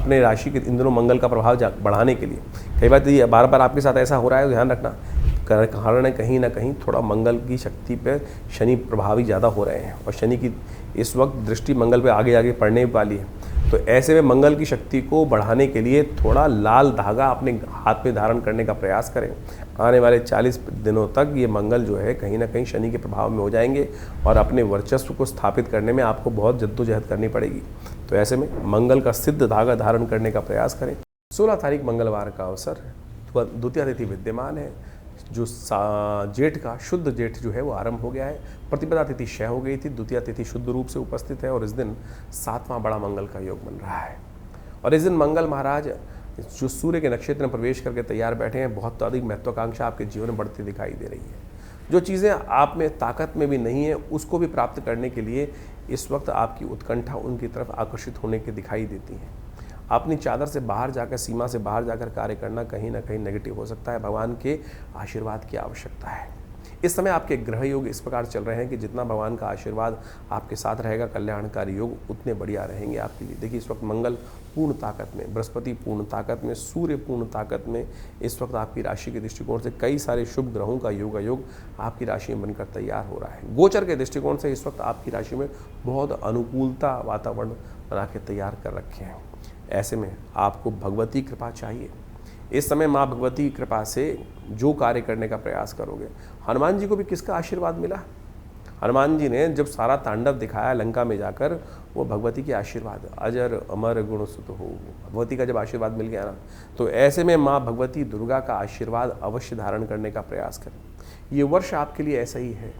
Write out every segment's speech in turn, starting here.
अपने राशि के इन दिनों मंगल का प्रभाव बढ़ाने के लिए। कई बार ये बार बार आपके साथ ऐसा हो रहा है, ध्यान रखना, कारण कहीं ना कहीं थोड़ा मंगल की शक्ति पे शनि प्रभावी ज़्यादा हो रहे हैं, और शनि की इस वक्त दृष्टि मंगल पे आगे आगे पड़ने वाली है। तो ऐसे में मंगल की शक्ति को बढ़ाने के लिए थोड़ा लाल धागा अपने हाथ में धारण करने का प्रयास करें। आने वाले 40 दिनों तक ये मंगल जो है कहीं ना कहीं शनि के प्रभाव में हो जाएंगे, और अपने वर्चस्व को स्थापित करने में आपको बहुत जद्दोजहद करनी पड़ेगी। तो ऐसे में मंगल का सिद्ध धागा धारण करने का प्रयास करें। 16 तारीख मंगलवार का अवसर, द्वितीया तिथि विद्यमान है। जो जेठ का शुद्ध जेठ जो है वो आरंभ हो गया है। प्रतिपदा तिथि क्षय हो गई थी, द्वितीया तिथि शुद्ध रूप से उपस्थित है, और इस दिन 7वां बड़ा मंगल का योग बन रहा है। और इस दिन मंगल महाराज जो सूर्य के नक्षत्र में प्रवेश करके तैयार बैठे हैं, बहुत अधिक महत्वाकांक्षा आपके जीवन में बढ़ती दिखाई दे रही है। जो चीज़ें आप में ताकत में भी नहीं है, उसको भी प्राप्त करने के लिए इस वक्त आपकी उत्कंठा उनकी तरफ आकर्षित होने की दिखाई देती है। अपनी चादर से बाहर जाकर, सीमा से बाहर जाकर कार्य करना कहीं ना कहीं नेगेटिव हो सकता है। भगवान के आशीर्वाद की आवश्यकता है। इस समय आपके ग्रह योग इस प्रकार चल रहे हैं कि जितना भगवान का आशीर्वाद आपके साथ रहेगा, कल्याणकारी योग उतने बढ़िया रहेंगे आपके लिए। देखिए, इस वक्त मंगल पूर्ण ताकत में, बृहस्पति पूर्ण ताकत में, सूर्य पूर्ण ताकत में इस वक्त आपकी राशि के दृष्टिकोण से कई सारे शुभ ग्रहों का योग आपकी राशि में बनकर तैयार हो रहा है। गोचर के दृष्टिकोण से इस वक्त आपकी राशि में बहुत अनुकूलता वातावरण बना के तैयार कर रखे हैं। ऐसे में आपको भगवती कृपा चाहिए। इस समय माँ भगवती कृपा से जो कार्य करने का प्रयास करोगे, हनुमान जी को भी किसका आशीर्वाद मिला? हनुमान जी ने जब सारा तांडव दिखाया लंका में जाकर, वो भगवती के आशीर्वाद, अजर अमर गुण सुत हो, भगवती का जब आशीर्वाद मिल गया ना, तो ऐसे में माँ भगवती दुर्गा का आशीर्वाद अवश्य धारण करने का प्रयास करें। ये वर्ष आपके लिए ऐसा ही है।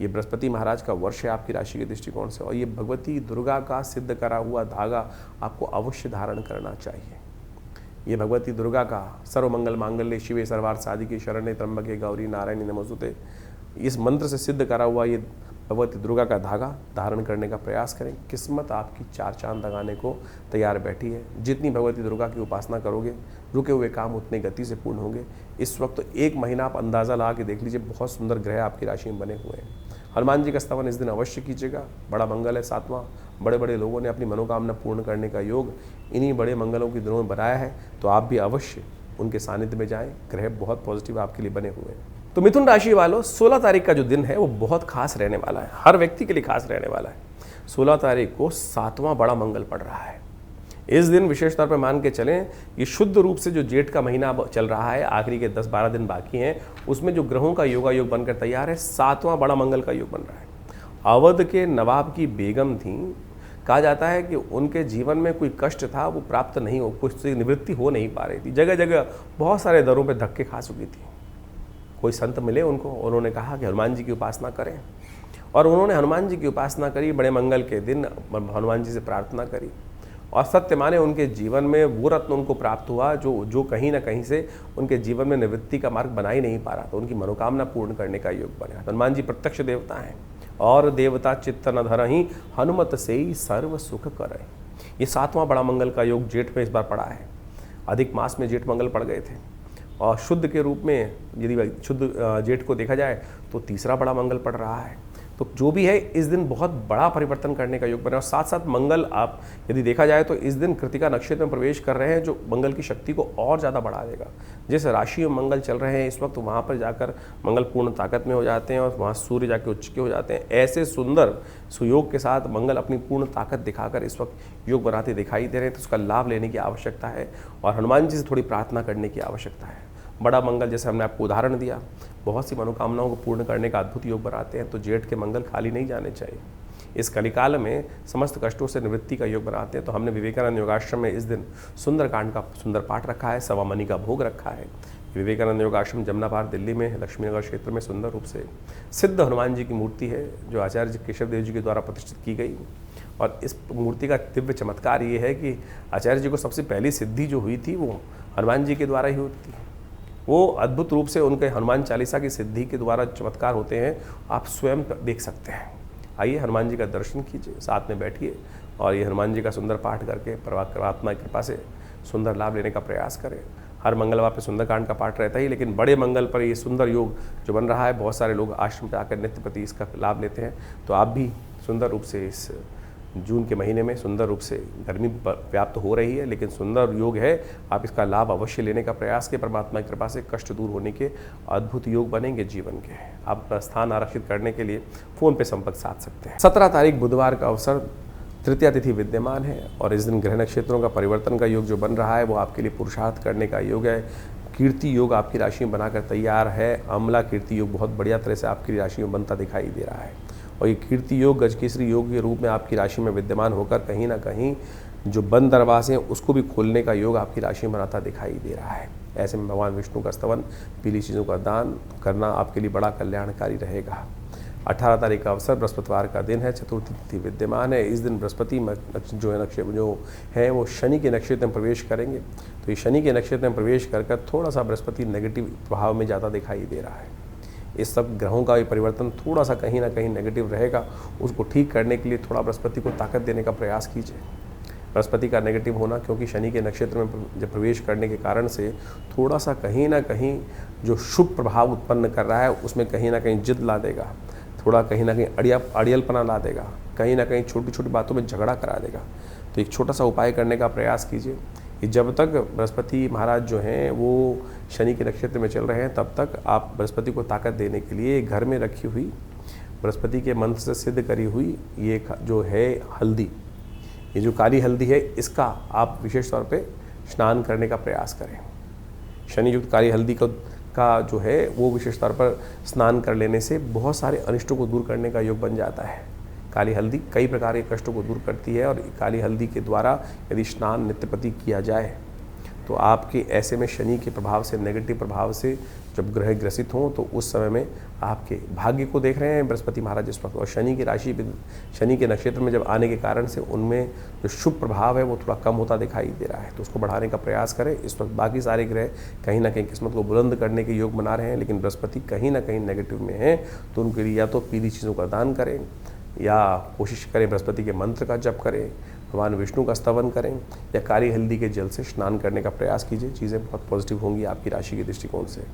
ये बृहस्पति महाराज का वर्ष है आपकी राशि के दृष्टिकोण से, और ये भगवती दुर्गा का सिद्ध करा हुआ धागा आपको अवश्य धारण करना चाहिए। ये भगवती दुर्गा का सर्वमंगल मांगल्ये शिवे सर्वार्थ साधिके शरण्ये त्र्यंबके गौरी नारायणी नमोस्तुते, इस मंत्र से सिद्ध करा हुआ ये भगवती दुर्गा का धागा धारण करने का प्रयास करें। किस्मत आपकी 4 चांद लगाने को तैयार बैठी है। जितनी भगवती दुर्गा की उपासना करोगे, रुके हुए काम उतनी गति से पूर्ण होंगे। इस वक्त 1 महीना आप अंदाज़ा लगा के देख लीजिए, बहुत सुंदर ग्रह आपकी राशि में बने हुए हैं। हनुमान जी का स्तवन इस दिन अवश्य कीजिएगा। बड़ा मंगल है 7वां। बड़े बड़े लोगों ने अपनी मनोकामना पूर्ण करने का योग इन्हीं बड़े मंगलों के दिनों में बनाया है, तो आप भी अवश्य उनके सानिध्य में जाएं। ग्रह बहुत पॉजिटिव आपके लिए बने हुए हैं। तो मिथुन राशि वालों, 16 तारीख का जो दिन है वो बहुत खास रहने वाला है, हर व्यक्ति के लिए खास रहने वाला है। 16 तारीख को 7वां बड़ा मंगल पड़ रहा है। इस दिन विशेष तौर पर मान के चलें, ये शुद्ध रूप से जो जेठ का महीना चल रहा है, आखिरी के 10-12 दिन बाकी हैं, उसमें जो ग्रहों का योग बनकर तैयार है, 7वां बड़ा मंगल का योग बन रहा है। अवध के नवाब की बेगम थी। कहा जाता है कि उनके जीवन में कोई कष्ट था, वो प्राप्त नहीं हो, कुछ से निवृत्ति हो नहीं पा रही थी। जगह जगह बहुत सारे दरों पे धक्के खा चुकी थी। कोई संत मिले उनको, उन्होंने कहा कि हनुमान जी की उपासना करें, और उन्होंने हनुमान जी की उपासना करी। बड़े मंगल के दिन हनुमान जी से प्रार्थना करी, और सत्य माने उनके जीवन में वो रत्न उनको प्राप्त हुआ जो कहीं ना कहीं से उनके जीवन में निवृत्ति का मार्ग बना ही नहीं पा रहा था। उनकी मनोकामना पूर्ण करने का योग बना। हनुमान जी प्रत्यक्ष देवता हैं, और देवता चित्त न धरहि हनुमत से ही सर्व सुख करे। ये 7वां बड़ा मंगल का योग जेठ में इस बार पड़ा है। अधिक मास में जेठ मंगल पड़ गए थे, और शुद्ध के रूप में यदि शुद्ध जेठ को देखा जाए तो 3रा बड़ा मंगल पड़ रहा है। तो जो भी है, इस दिन बहुत बड़ा परिवर्तन करने का योग बना। और साथ साथ मंगल, आप यदि देखा जाए तो इस दिन कृतिका नक्षत्र में प्रवेश कर रहे हैं, जो मंगल की शक्ति को और ज़्यादा बढ़ा देगा। जिस राशि में मंगल चल रहे हैं इस वक्त, वहाँ पर जाकर मंगल पूर्ण ताकत में हो जाते हैं, और वहाँ सूर्य जाके उच्च के हो जाते हैं। ऐसे सुंदर सुयोग के साथ मंगल अपनी पूर्ण ताकत दिखाकर इस वक्त योग बनाते दिखाई दे रहे हैं। तो उसका लाभ लेने की आवश्यकता है, और हनुमान जी से थोड़ी प्रार्थना करने की आवश्यकता है। बड़ा मंगल, जैसे हमने आपको उदाहरण दिया, बहुत सी मनोकामनाओं को पूर्ण करने का अद्भुत योग बनाते हैं। तो जेठ के मंगल खाली नहीं जाने चाहिए। इस कलिकाल में समस्त कष्टों से निवृत्ति का योग बनाते हैं। तो हमने विवेकानंद योगाश्रम में इस दिन सुंदरकांड का सुंदर पाठ रखा है, 1.25 मणि का भोग रखा है। विवेकानंद योगाश्रम जमुना पार दिल्ली में लक्ष्मीनगर क्षेत्र में सुंदर रूप से सिद्ध हनुमान जी की मूर्ति है, जो आचार्य केशव देव जी के द्वारा प्रतिष्ठित की गई। और इस मूर्ति का दिव्य चमत्कार ये है कि आचार्य जी को सबसे पहली सिद्धि जो हुई थी वो हनुमान जी के द्वारा ही हुई थी। वो अद्भुत रूप से उनके हनुमान चालीसा की सिद्धि के द्वारा चमत्कार होते हैं, आप स्वयं देख सकते हैं। आइए हनुमान जी का दर्शन कीजिए, साथ में बैठिए, और ये हनुमान जी का सुंदर पाठ करके परमात्मा की कृपा से सुंदर लाभ लेने का प्रयास करें। हर मंगलवार पे सुंदरकांड का पाठ रहता ही, लेकिन बड़े मंगल पर ये सुंदर योग जो बन रहा है, बहुत सारे लोग आश्रम पर आकर नित्य प्रति इसका लाभ लेते हैं। तो आप भी सुंदर रूप से इस जून के महीने में सुंदर रूप से गर्मी व्याप्त हो रही है, लेकिन सुंदर योग है। आप इसका लाभ अवश्य लेने का प्रयास के, परमात्मा की कृपा से कष्ट दूर होने के अद्भुत योग बनेंगे जीवन के। आप अपना स्थान आरक्षित करने के लिए फ़ोन पे संपर्क साध सकते हैं। 17 तारीख बुधवार का अवसर, तृतीया तिथि विद्यमान है और इस दिन ग्रह नक्षत्रों का परिवर्तन का योग जो बन रहा है वो आपके लिए पुरुषार्थ करने का योग है। कीर्ति योग आपकी राशि में बनाकर तैयार है। अम्ला कीर्ति योग बहुत बढ़िया तरह से आपकी राशि में बनता दिखाई दे रहा है और ये कीर्ति योग गजकेसरी योग के रूप में आपकी राशि में विद्यमान होकर कहीं ना कहीं जो बंद दरवाजे हैं उसको भी खोलने का योग आपकी राशि में बनाता दिखाई दे रहा है। ऐसे में भगवान विष्णु का स्तवन, पीली चीज़ों का दान करना आपके लिए बड़ा कल्याणकारी रहेगा। 18 तारीख का अवसर बृहस्पतिवार का दिन है, चतुर्थी तिथि विद्यमान है। इस दिन बृहस्पति जो है नक्षत्र जो है वो शनि के नक्षत्र में प्रवेश करेंगे। तो ये शनि के नक्षत्र में प्रवेश कर थोड़ा सा बृहस्पति नेगेटिव प्रभाव में ज़्यादा दिखाई दे रहा है। इस सब ग्रहों का ये परिवर्तन थोड़ा सा कहीं ना कहीं नेगेटिव रहेगा। उसको ठीक करने के लिए थोड़ा बृहस्पति को ताकत देने का प्रयास कीजिए। बृहस्पति का नेगेटिव होना क्योंकि शनि के नक्षत्र में जब प्रवेश करने के कारण से थोड़ा सा कहीं ना कहीं जो शुभ प्रभाव उत्पन्न कर रहा है उसमें कहीं ना कहीं जिद ला देगा, थोड़ा कहीं ना कहीं अड़ियलपना ला देगा, कहीं ना कहीं छोटी छोटी बातों में झगड़ा करा देगा। तो एक छोटा सा उपाय करने का प्रयास कीजिए कि जब तक बृहस्पति महाराज जो हैं वो शनि के नक्षत्र में चल रहे हैं तब तक आप बृहस्पति को ताकत देने के लिए घर में रखी हुई बृहस्पति के मंत्र से सिद्ध करी हुई ये जो है हल्दी, ये जो काली हल्दी है, इसका आप विशेष तौर पे स्नान करने का प्रयास करें। शनि युक्त काली हल्दी का जो है वो विशेष तौर पर स्नान कर लेने से बहुत सारे अनिष्टों को दूर करने का योग बन जाता है। काली हल्दी कई प्रकार के कष्टों को दूर करती है और काली हल्दी के द्वारा यदि स्नान नित्यप्रति किया जाए तो आपके ऐसे में शनि के प्रभाव से, नेगेटिव प्रभाव से जब ग्रह ग्रसित हों तो उस समय में आपके भाग्य को देख रहे हैं बृहस्पति महाराज इस वक्त, और शनि की राशि शनि के नक्षत्र में जब आने के कारण से उनमें जो शुभ प्रभाव है वो थोड़ा कम होता दिखाई दे रहा है। तो उसको बढ़ाने का प्रयास करें। इस वक्त बाकी सारे ग्रह कहीं ना कहीं किस्मत को बुलंद करने के योग बना रहे हैं, लेकिन बृहस्पति कहीं ना कहीं नेगेटिव में है। तो उनके लिए या तो पीली चीज़ों का दान करें या कोशिश करें बृहस्पति के मंत्र का जप करें, भगवान विष्णु का स्तवन करें या काली हल्दी के जल से स्नान करने का प्रयास कीजिए। चीज़ें बहुत पॉजिटिव होंगी आपकी राशि के दृष्टिकोण से।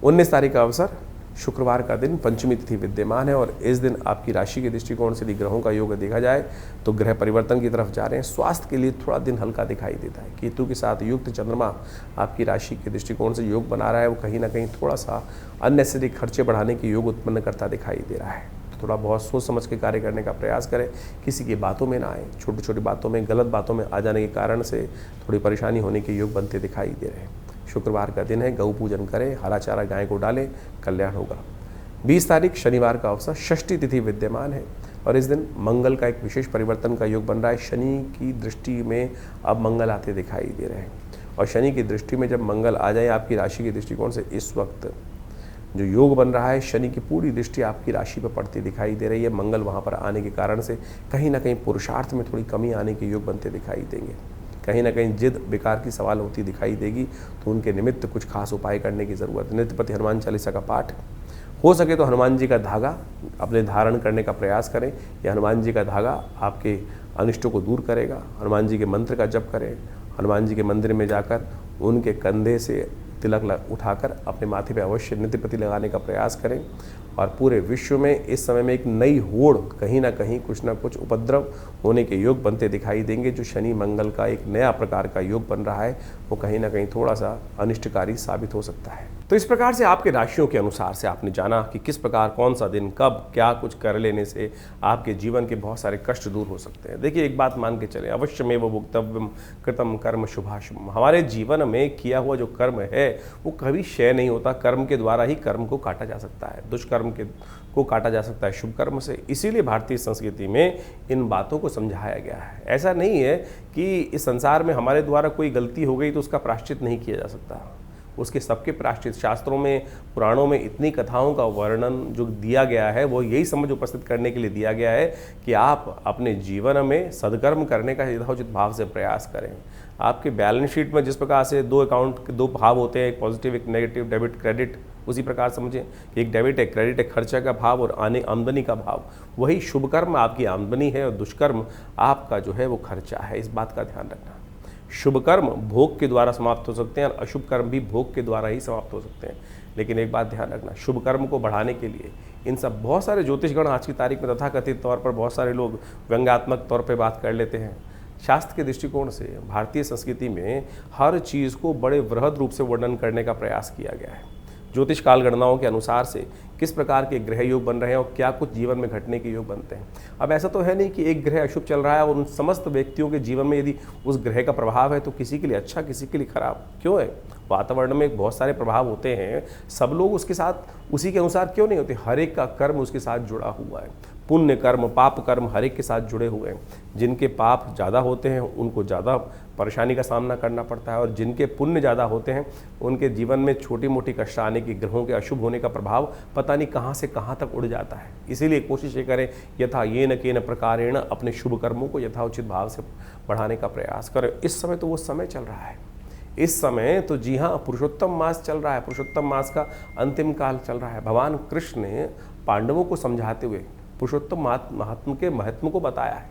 19 तारीख का अवसर शुक्रवार का दिन, पंचमी तिथि विद्यमान है और इस दिन आपकी राशि के दृष्टिकोण से यदि ग्रहों का योग देखा जाए तो ग्रह परिवर्तन की तरफ जा रहे हैं। स्वास्थ्य के लिए थोड़ा दिन हल्का दिखाई देता है। केतु के साथ युक्त चंद्रमा आपकी राशि के दृष्टिकोण से योग बना रहा है, वो कहीं ना कहीं थोड़ा सा अननेसेसरी खर्चे बढ़ाने के योग उत्पन्न करता दिखाई दे रहा है। थोड़ा बहुत सोच समझ के कार्य करने का प्रयास करें, किसी की बातों में ना आए। छोटी छोटी बातों में, गलत बातों में आ जाने के कारण से थोड़ी परेशानी होने के योग बनते दिखाई दे रहे हैं। शुक्रवार का दिन है, गौ पूजन करें, हरा चारा गाय को डालें, कल्याण होगा। 20 तारीख शनिवार का अवसर, षष्ठी तिथि विद्यमान है और इस दिन मंगल का एक विशेष परिवर्तन का योग बन रहा है। शनि की दृष्टि में अब मंगल आते दिखाई दे रहे हैं और शनि की दृष्टि में जब मंगल आ जाए आपकी राशि के दृष्टिकोण से, इस वक्त जो योग बन रहा है शनि की पूरी दृष्टि आपकी राशि पर पड़ती दिखाई दे रही है। मंगल वहाँ पर आने के कारण से कहीं ना कहीं पुरुषार्थ में थोड़ी कमी आने के योग बनते दिखाई देंगे। कहीं ना कहीं जिद बेकार की सवाल होती दिखाई देगी, तो उनके निमित्त कुछ खास उपाय करने की ज़रूरत है। नित्यप्रति हनुमान चालीसा का पाठ हो सके तो हनुमान जी का धागा अपने धारण करने का प्रयास करें। यह हनुमान जी का धागा आपके अनिष्टों को दूर करेगा। हनुमान जी के मंत्र का जप करें, हनुमान जी के मंदिर में जाकर उनके कंधे से तिलक उठाकर अपने माथे पे अवश्य नित्यप्रति लगाने का प्रयास करें। और पूरे विश्व में इस समय में एक नई होड़, कहीं ना कहीं कुछ ना कुछ उपद्रव होने के योग बनते दिखाई देंगे। जो शनि मंगल का एक नया प्रकार का योग बन रहा है वो कहीं ना कहीं थोड़ा सा अनिष्टकारी साबित हो सकता है। तो इस प्रकार से आपके राशियों के अनुसार से आपने जाना कि किस प्रकार, कौन सा दिन, कब क्या कुछ कर लेने से आपके जीवन के बहुत सारे कष्ट दूर हो सकते हैं। देखिए, एक बात मान के चले, अवश्यमेव भुक्तव्यम कृतम कर्म शुभाशुभम। हमारे जीवन में किया हुआ जो कर्म है वो कभी क्षय नहीं होता। कर्म के द्वारा ही कर्म को काटा जा सकता है, दुष्कर्म को काटा जा सकता है शुभ कर्म से। इसीलिए भारतीय संस्कृति में इन बातों को समझाया गया है। ऐसा नहीं है कि इस संसार में हमारे द्वारा कोई गलती हो गई तो उसका प्रायश्चित नहीं किया जा सकता। उसके सबके प्रायश्चित, शास्त्रों में, पुराणों में इतनी कथाओं का वर्णन जो दिया गया है वो यही समझ उपस्थित करने के लिए दिया गया है कि आप अपने जीवन में सद्कर्म करने का यथोचित भाव से प्रयास करें। आपके बैलेंस शीट में जिस प्रकार से दो अकाउंट के दो भाव होते हैं, एक पॉजिटिव एक नेगेटिव, डेबिट क्रेडिट, उसी प्रकार समझें कि एक डेबिट है, क्रेडिट है, खर्चा का भाव और आमदनी का भाव। वही शुभ कर्म आपकी आमदनी है और दुष्कर्म आपका जो है वो खर्चा है। इस बात का ध्यान रखना। शुभ कर्म भोग के द्वारा समाप्त हो सकते हैं और अशुभ कर्म भी भोग के द्वारा ही समाप्त हो सकते हैं। लेकिन एक बात ध्यान रखना, शुभ कर्म को बढ़ाने के लिए इन सब बहुत सारे ज्योतिषगण आज की तारीख में तथाकथित तौर पर बहुत सारे लोग व्यंग्यात्मक तौर पर बात कर लेते हैं। शास्त्र के दृष्टिकोण से भारतीय संस्कृति में हर चीज़ को बड़े वृहद रूप से वर्णन करने का प्रयास किया गया है। ज्योतिष काल गणनाओं के अनुसार से किस प्रकार के ग्रह योग बन रहे हैं और क्या कुछ जीवन में घटने के योग बनते हैं। अब ऐसा तो है नहीं कि एक ग्रह अशुभ चल रहा है और उन समस्त व्यक्तियों के जीवन में यदि उस ग्रह का प्रभाव है तो किसी के लिए अच्छा किसी के लिए खराब क्यों है। वातावरण में बहुत सारे प्रभाव होते हैं, सब लोग उसके साथ उसी के अनुसार क्यों नहीं होते। हर एक का कर्म उसके साथ जुड़ा हुआ है, पुण्य कर्म पाप कर्म हर एक के साथ जुड़े हुए हैं। जिनके पाप ज़्यादा होते हैं उनको ज़्यादा परेशानी का सामना करना पड़ता है और जिनके पुण्य ज़्यादा होते हैं उनके जीवन में छोटी मोटी कष्ट आने की, ग्रहों के अशुभ होने का प्रभाव पता नहीं कहाँ से कहाँ तक उड़ जाता है। इसीलिए कोशिश ये करें यथा येन केन प्रकारेण अपने शुभ कर्मों को यथाउचित भाव से बढ़ाने का प्रयास करें। इस समय तो वो समय चल रहा है, इस समय तो जी हाँ पुरुषोत्तम मास चल रहा है, पुरुषोत्तम मास का अंतिम काल चल रहा है। भगवान कृष्ण ने पांडवों को समझाते हुए पुरुषोत्तम महात्म के महत्व को बताया है।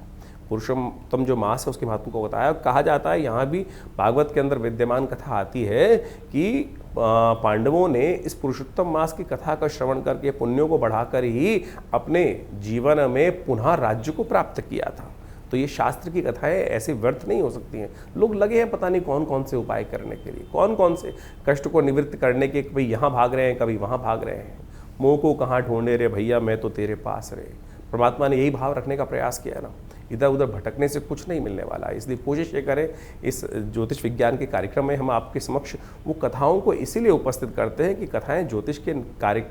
पुरुषोत्तम जो मास है उसके महत्व को बताया। कहा जाता है, यहाँ भी भागवत के अंदर विद्यमान कथा आती है कि पांडवों ने इस पुरुषोत्तम मास की कथा का श्रवण करके पुण्यों को बढ़ाकर ही अपने जीवन में पुनः राज्य को प्राप्त किया था। तो ये शास्त्र की कथाएं ऐसे व्यर्थ नहीं हो सकती हैं। लोग लगे हैं पता नहीं कौन कौन से उपाय करने के लिए, कौन कौन से कष्ट को निवृत्त करने के, कभी यहाँ भाग रहे हैं कभी वहाँ भाग रहे हैं। मोह को कहाँ ढूंढे रे भैया मैं तो तेरे पास रे। परमात्मा ने यही भाव रखने का प्रयास किया है ना, इधर उधर भटकने से कुछ नहीं मिलने वाला है। इसलिए कोशिश ये करें, इस ज्योतिष विज्ञान के कार्यक्रम में हम आपके समक्ष वो कथाओं को इसीलिए उपस्थित करते हैं कि कथाएं ज्योतिष के कार्य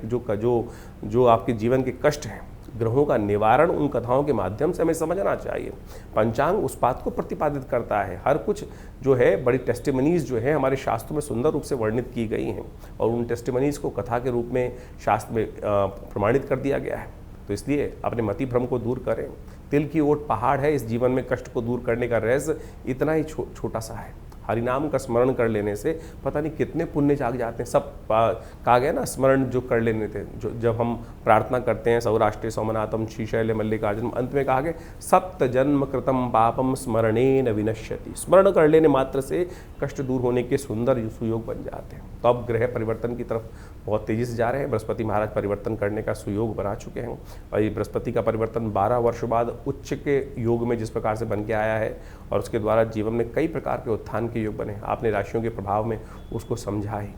जो आपके जीवन के कष्ट हैं, ग्रहों का निवारण उन कथाओं के माध्यम से हमें समझना चाहिए। पंचांग उस बात को प्रतिपादित करता है, हर कुछ जो है बड़ी टेस्टिमनीज जो है हमारे शास्त्रों में सुंदर रूप से वर्णित की गई हैं और उन टेस्टिमनीज को कथा के रूप में शास्त्र में प्रमाणित कर दिया गया है। तो इसलिए अपने मति भ्रम को दूर करें। तिल की ओट पहाड़ है, इस जीवन में कष्ट को दूर करने का रहस्य इतना ही छोटा सा है। हरिनाम का स्मरण कर लेने से पता नहीं कितने पुण्य जाग जाते हैं। सब कहा गया ना, स्मरण जो कर लेने थे, जो जब हम प्रार्थना करते हैं सौराष्ट्रे सोमनाथम श्रीशैल मल्लिकार्जुन, अंत में कहा गया सप्त जन्म कृतम पापम स्मरणेन विनश्यति। स्मरण कर लेने मात्र से कष्ट दूर होने के सुंदर सुयोग बन जाते हैं। तो अब ग्रह परिवर्तन की तरफ बहुत तेजी से जा रहे हैं। बृहस्पति महाराज परिवर्तन करने का सुयोग बना चुके हैं और ये बृहस्पति का परिवर्तन 12 वर्ष बाद उच्च के योग में जिस प्रकार से बन के आया है और उसके द्वारा जीवन में कई प्रकार के उत्थान के योग बने, आपने राशियों के प्रभाव में उसको समझा ही।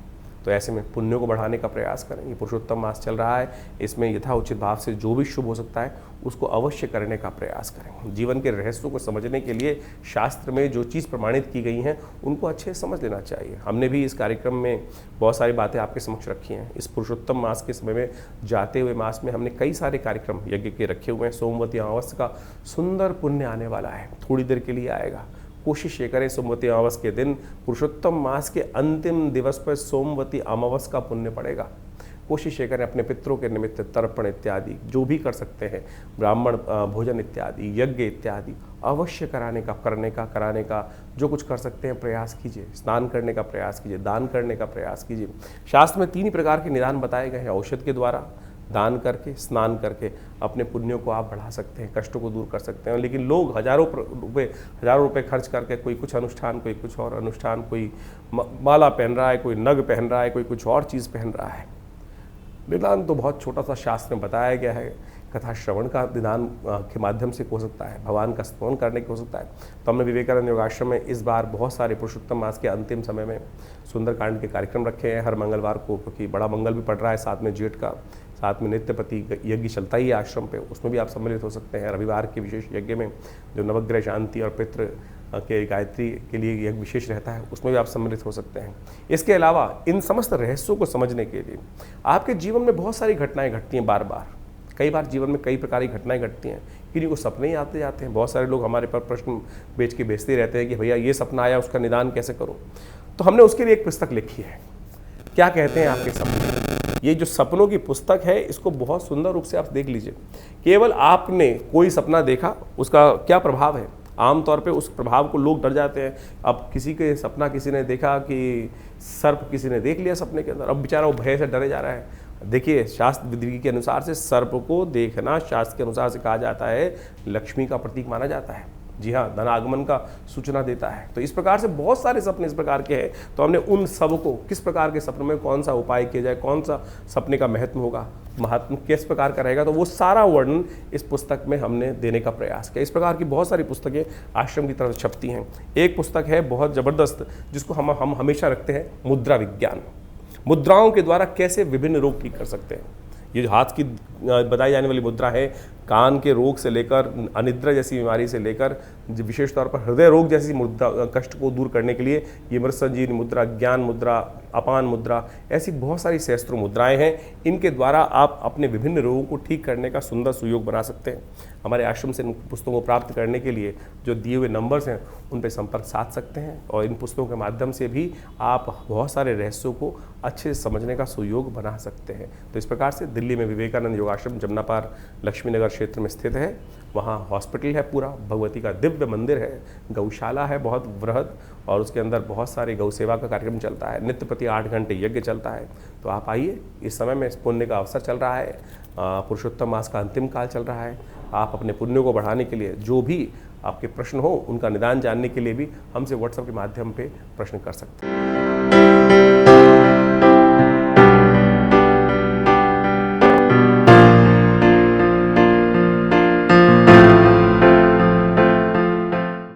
तो ऐसे में पुण्यों को बढ़ाने का प्रयास करें। ये पुरुषोत्तम मास चल रहा है, इसमें यथाउचित भाव से जो भी शुभ हो सकता है उसको अवश्य करने का प्रयास करें। जीवन के रहस्यों को समझने के लिए शास्त्र में जो चीज़ प्रमाणित की गई हैं उनको अच्छे से समझ लेना चाहिए। हमने भी इस कार्यक्रम में बहुत सारी बातें आपके समक्ष रखी हैं। इस पुरुषोत्तम मास के समय में जाते हुए मास में हमने कई सारे कार्यक्रम यज्ञ के रखे हुए हैं। सोमवती अमावस्या का सुंदर पुण्य आने वाला है, थोड़ी देर के लिए आएगा। कोशिश ये करें सोमवती अमावस्या के दिन, पुरुषोत्तम मास के अंतिम दिवस पर सोमवती अमावस्या का पुण्य पड़ेगा। कोशिश ये करें अपने पितरों के निमित्त तर्पण इत्यादि जो भी कर सकते हैं, ब्राह्मण भोजन इत्यादि, यज्ञ इत्यादि अवश्य कराने का जो कुछ कर सकते हैं प्रयास कीजिए। स्नान करने का प्रयास कीजिए, दान करने का प्रयास कीजिए। शास्त्र में 3 प्रकार के निदान बताए गए हैं, औषध के द्वारा, दान करके, स्नान करके अपने पुण्यों को आप बढ़ा सकते हैं, कष्टों को दूर कर सकते हैं। लेकिन लोग हजारों रुपए खर्च करके कोई कुछ अनुष्ठान, कोई कुछ और अनुष्ठान, कोई माला पहन रहा है, कोई नग पहन रहा है, कोई कुछ और चीज़ पहन रहा है। निदान तो बहुत छोटा सा शास्त्र में बताया गया है। कथा श्रवण का निदान के माध्यम से हो सकता है, भगवान का स्तवन करने के हो सकता है। तो हमने विवेकानंद योगाश्रम में इस बार बहुत सारे पुरुषोत्तम मास के अंतिम समय में सुंदरकांड के कार्यक्रम रखे हैं हर मंगलवार को, क्योंकि बड़ा मंगल भी पड़ रहा है, साथ में जेठ का, साथ में नित्यपति यज्ञ चलता ही है आश्रम पे, उसमें भी आप सम्मिलित हो सकते हैं। रविवार के विशेष यज्ञ में जो नवग्रह शांति और पितृ के गायत्री के लिए यज्ञ विशेष रहता है, उसमें भी आप सम्मिलित हो सकते हैं। इसके अलावा इन समस्त रहस्यों को समझने के लिए आपके जीवन में बहुत सारी घटनाएं घटती हैं बार बार। कई बार जीवन में कई प्रकार की घटनाएं घटती हैं, किन्हीं को सपने ही आते जाते हैं। बहुत सारे लोग हमारे पर प्रश्न बेच के बेचते रहते हैं कि भैया ये सपना आया, उसका निदान कैसे करूं। तो हमने उसके लिए एक पुस्तक लिखी है, क्या कहते हैं आपके सपने। ये जो सपनों की पुस्तक है, इसको बहुत सुंदर रूप से आप देख लीजिए। केवल आपने कोई सपना देखा, उसका क्या प्रभाव है। आमतौर पे उस प्रभाव को लोग डर जाते हैं। अब किसी के सपना किसी ने देखा कि सर्प किसी ने देख लिया सपने के अंदर, अब बेचारा वो भय से डरे जा रहा है। देखिए, शास्त्र विधि के अनुसार से सर्प को देखना शास्त्र के अनुसार से कहा जाता है लक्ष्मी का प्रतीक माना जाता है। जी हाँ, धन आगमन का सूचना देता है। तो इस प्रकार से बहुत सारे सपने इस प्रकार के हैं। तो हमने उन सब को, किस प्रकार के सपनों में कौन सा उपाय किया जाए, कौन सा सपने का महत्व होगा, महात्म किस प्रकार का रहेगा, तो वो सारा वर्णन इस पुस्तक में हमने देने का प्रयास किया। इस प्रकार की बहुत सारी पुस्तकें आश्रम की तरफ छपती हैं। एक पुस्तक है बहुत ज़बरदस्त, जिसको हम हमेशा रखते हैं, मुद्रा विज्ञान। मुद्राओं के द्वारा कैसे विभिन्न रोग ठीक कर सकते हैं। ये जो हाथ की बताई जाने वाली मुद्रा है, कान के रोग से लेकर अनिद्रा जैसी बीमारी से लेकर विशेष तौर पर हृदय रोग जैसी मुद्रा कष्ट को दूर करने के लिए ये मृत संजीवनी मुद्रा, ज्ञान मुद्रा, अपान मुद्रा, ऐसी बहुत सारी सहस्त्रों मुद्राएं हैं। इनके द्वारा आप अपने विभिन्न रोगों को ठीक करने का सुंदर सुयोग बना सकते हैं। हमारे आश्रम से इन पुस्तकों को प्राप्त करने के लिए जो दिए हुए नंबर्स हैं उन पर संपर्क साध सकते हैं और इन पुस्तकों के माध्यम से भी आप बहुत सारे रहस्यों को अच्छे से समझने का सुयोग बना सकते हैं। तो इस प्रकार से दिल्ली में विवेकानंद योगाश्रम जमुना पार लक्ष्मी नगर क्षेत्र में स्थित है। वहाँ हॉस्पिटल है, पूरा भगवती का दिव्य मंदिर है, गौशाला है बहुत वृहद, और उसके अंदर बहुत सारे गौ सेवा का कार्यक्रम चलता है। नित्य प्रति 8 घंटे यज्ञ चलता है। तो आप आइए, इस समय में पुण्य का अवसर चल रहा है, पुरुषोत्तम मास का अंतिम काल चल रहा है। आप अपने पुण्यों को बढ़ाने के लिए जो भी आपके प्रश्न हो उनका निदान जानने के लिए भी हमसे व्हाट्सएप के माध्यम पे प्रश्न कर सकते हैं।